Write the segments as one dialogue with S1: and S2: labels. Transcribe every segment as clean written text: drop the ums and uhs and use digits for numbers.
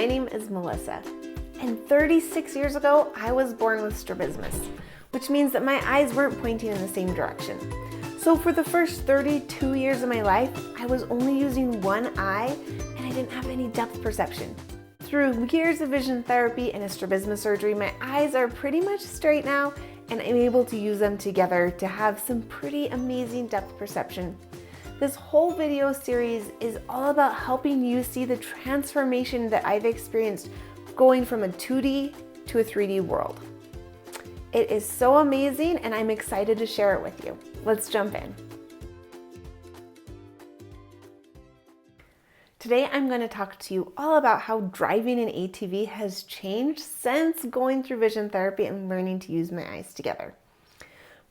S1: my name is Melissa, and 36 years ago, I was born with strabismus, which means that my eyes weren't pointing in the same direction. So for the first 32 years of my life, I was only using one eye, and I didn't have any depth perception. Through years of vision therapy and a strabismus surgery, my eyes are pretty much straight now, and I'm able to use them together to have some pretty amazing depth perception. This whole video series is all about helping you see the transformation that I've experienced going from a 2D to a 3D world. It is so amazing, and I'm excited to share it with you. Let's jump in. Today I'm going to talk to you all about how driving an ATV has changed since going through vision therapy and learning to use my eyes together.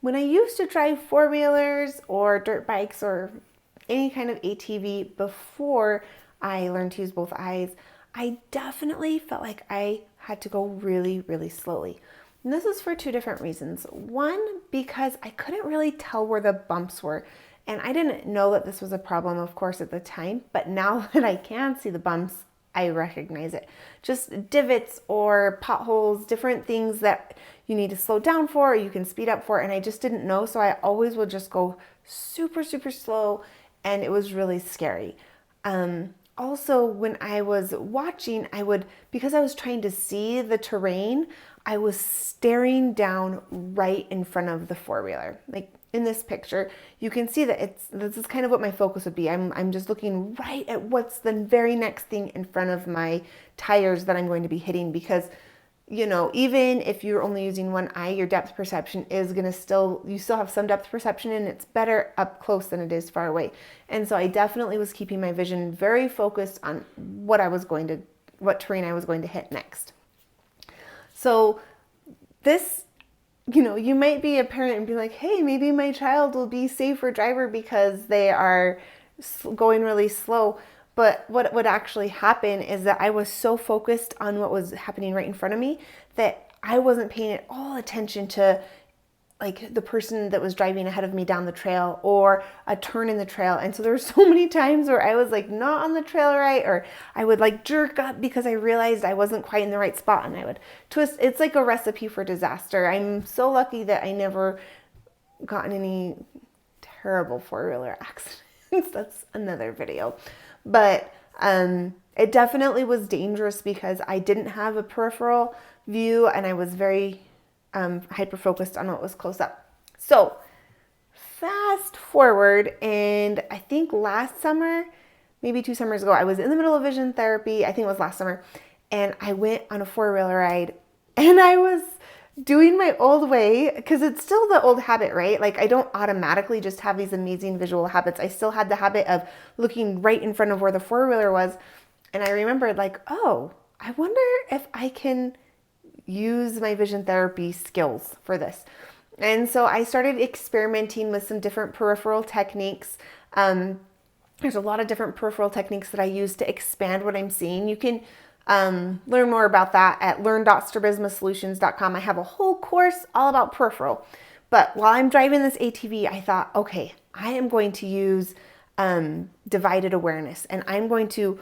S1: When I used to drive four-wheelers or dirt bikes or any kind of ATV before I learned to use both eyes, I definitely felt like I had to go really, really slowly. And this is for two different reasons. One, because I couldn't really tell where the bumps were. And I didn't know that this was a problem, of course, at the time. But now that I can see the bumps, I recognize it. Just divots or potholes, different things that you need to slow down for or you can speed up for. And I just didn't know. So I always would just go super, super slow. And it was really scary. Also, when I was watching, because I was trying to see the terrain, I was staring down right in front of the four-wheeler. Like in this picture, you can see that this is kind of what my focus would be. I'm just looking right at what's the very next thing in front of my tires that I'm going to be hitting, because you know, even if you're only using one eye, your depth perception is going to you still have some depth perception, and it's better up close than it is far away. And so I definitely was keeping my vision very focused on what terrain I was going to hit next. So this, you know, you might be a parent and be like, hey, maybe my child will be safer driver because they are going really slow. But what would actually happen is that I was so focused on what was happening right in front of me that I wasn't paying at all attention to like the person that was driving ahead of me down the trail or a turn in the trail. And so there were so many times where I was like not on the trail right, or I would like jerk up because I realized I wasn't quite in the right spot and I would twist. It's like a recipe for disaster. I'm so lucky that I never got in any terrible four-wheeler accidents. That's another video. But it definitely was dangerous because I didn't have a peripheral view and I was very hyper-focused on what was close up. So fast forward, and I think last summer, maybe 2 summers ago, I was in the middle of vision therapy. I think it was last summer. And I went on a four-wheeler ride and I was doing my old way, because it's still the old habit, right? Like I don't automatically just have these amazing visual habits. I still had the habit of looking right in front of where the four-wheeler was. And I remembered like, oh, I wonder if I can use my vision therapy skills for this. And so I started experimenting with some different peripheral techniques. There's a lot of different peripheral techniques that I use to expand what I'm seeing. You can learn more about that at learn.strabismussolutions.com. I have a whole course all about peripheral. But while I'm driving this ATV, I thought, okay, I am going to use divided awareness, and I'm going to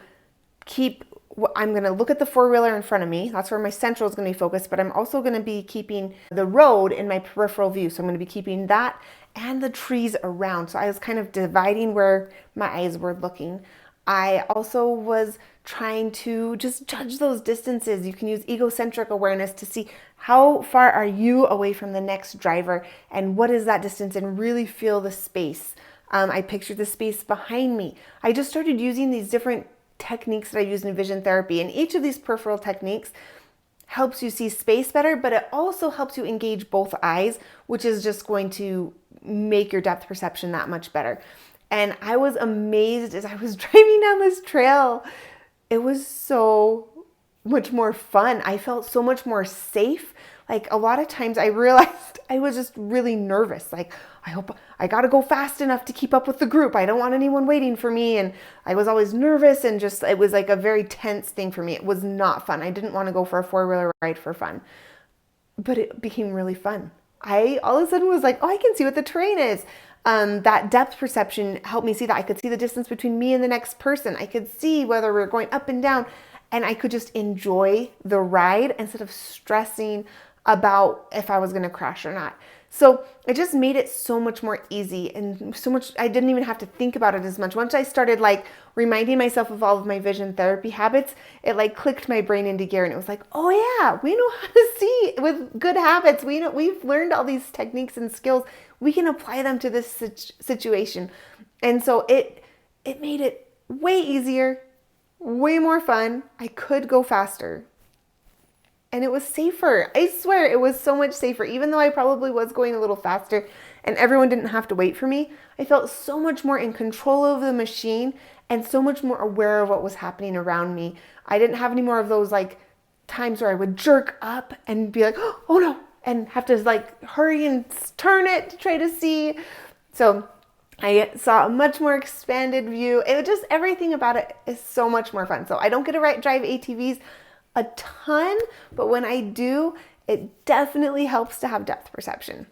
S1: look at the four-wheeler in front of me. That's where my central is going to be focused, but I'm also going to be keeping the road in my peripheral view. So I'm going to be keeping that and the trees around. So I was kind of dividing where my eyes were looking. I also was trying to just judge those distances. You can use egocentric awareness to see how far are you away from the next driver and what is that distance, and really feel the space. I pictured the space behind me. I just started using these different techniques that I use in vision therapy, and each of these peripheral techniques helps you see space better, but it also helps you engage both eyes, which is just going to make your depth perception that much better. And I was amazed as I was driving down this trail. It was so much more fun. I felt so much more safe. Like a lot of times I realized I was just really nervous. Like, I hope I got to go fast enough to keep up with the group. I don't want anyone waiting for me. And I was always nervous, and just, it was like a very tense thing for me. It was not fun. I didn't want to go for a four-wheeler ride for fun, but it became really fun. I all of a sudden was like, oh, I can see what the terrain is. That depth perception helped me see that. I could see the distance between me and the next person. I could see whether we're going up and down. and I could just enjoy the ride instead of stressing about if I was gonna crash or not. So it just made it so much more easy and so much, I didn't even have to think about it as much. Once I started like reminding myself of all of my vision therapy habits, it like clicked my brain into gear and it was like, oh yeah, we know how to see with good habits. We've learned all these techniques and skills. We can apply them to this situation. And so it made it way easier, way more fun. I could go faster. And it was safer. I swear it was so much safer. Even though I probably was going a little faster and everyone didn't have to wait for me, I felt so much more in control of the machine and so much more aware of what was happening around me. I didn't have any more of those like times where I would jerk up and be like, oh no, and have to like hurry and turn it to try to see. So I saw a much more expanded view. It just, everything about it is so much more fun. So I don't get to drive ATVs a ton, but when I do, it definitely helps to have depth perception.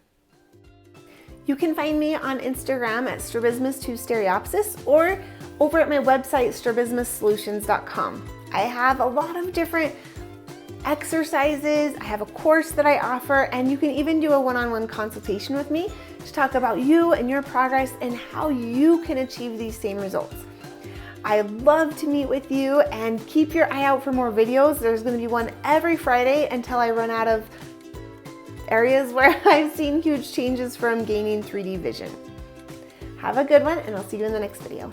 S1: You can find me on Instagram at Strabismus to Stereopsis or over at my website, strabismussolutions.com. I have a lot of different exercises. I have a course that I offer, and you can even do a one-on-one consultation with me to talk about you and your progress and how you can achieve these same results. I love to meet with you, and keep your eye out for more videos. There's going to be one every Friday until I run out of areas where I've seen huge changes from gaining 3D vision. Have a good one, and I'll see you in the next video.